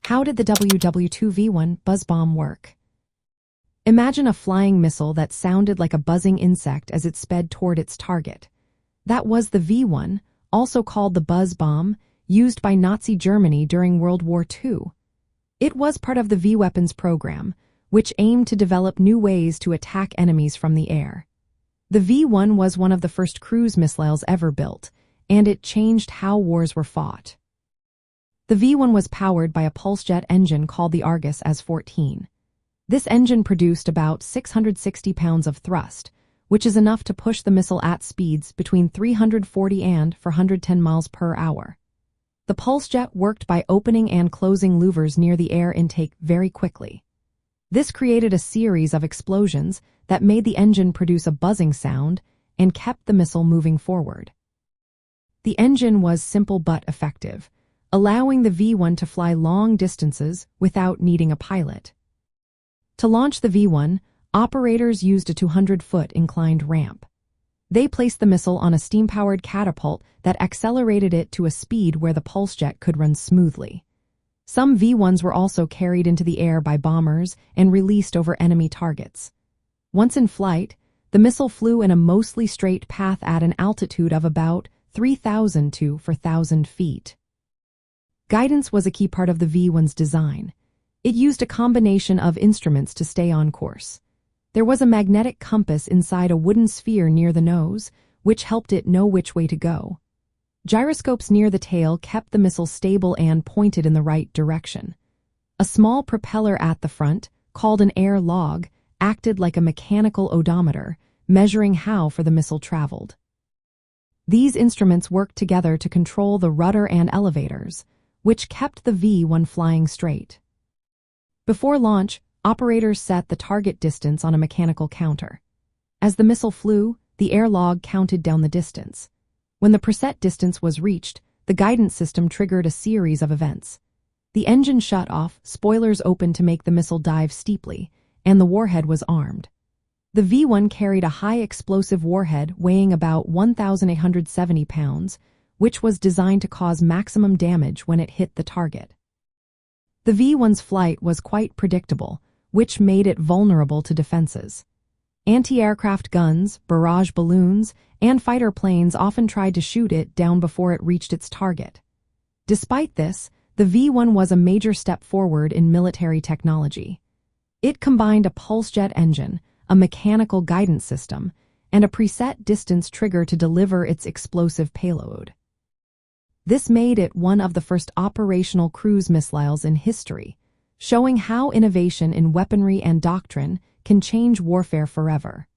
How did the WWII-V-1 buzz bomb work? Imagine a flying missile that sounded like a buzzing insect as it sped toward its target. That was the V-1, also called the buzz bomb, used by Nazi Germany during World War II. It was part of the V-weapons program, which aimed to develop new ways to attack enemies from the air. The V-1 was one of the first cruise missiles ever built, and it changed how wars were fought. The V-1 was powered by a pulsejet engine called the Argus As-14. This engine produced about 660 pounds of thrust, which is enough to push the missile at speeds between 340 and 410 miles per hour. The pulsejet worked by opening and closing louvers near the air intake very quickly. This created a series of explosions that made the engine produce a buzzing sound and kept the missile moving forward. The engine was simple but effective, allowing the V-1 to fly long distances without needing a pilot. To launch the V-1, operators used a 200-foot inclined ramp. They placed the missile on a steam-powered catapult that accelerated it to a speed where the pulsejet could run smoothly. Some V-1s were also carried into the air by bombers and released over enemy targets. Once in flight, the missile flew in a mostly straight path at an altitude of about 3,000 to 4,000 feet. Guidance was a key part of the V-1's design. It used a combination of instruments to stay on course. There was a magnetic compass inside a wooden sphere near the nose, which helped it know which way to go. Gyroscopes near the tail kept the missile stable and pointed in the right direction. A small propeller at the front, called an air log, acted like a mechanical odometer, measuring how far the missile traveled. These instruments worked together to control the rudder and elevators, which kept the V-1 flying straight. Before launch, operators set the target distance on a mechanical counter. As the missile flew, the air log counted down the distance. When the preset distance was reached, the guidance system triggered a series of events. The engine shut off, spoilers opened to make the missile dive steeply, and the warhead was armed. The V-1 carried a high-explosive warhead weighing about 1,870 pounds, which was designed to cause maximum damage when it hit the target. The V-1's flight was quite predictable, which made it vulnerable to defenses. Anti-aircraft guns, barrage balloons, and fighter planes often tried to shoot it down before it reached its target. Despite this, the V-1 was a major step forward in military technology. It combined a pulsejet engine, a mechanical guidance system, and a preset distance trigger to deliver its explosive payload. This made it one of the first operational cruise missiles in history, showing how innovation in weaponry and doctrine can change warfare forever.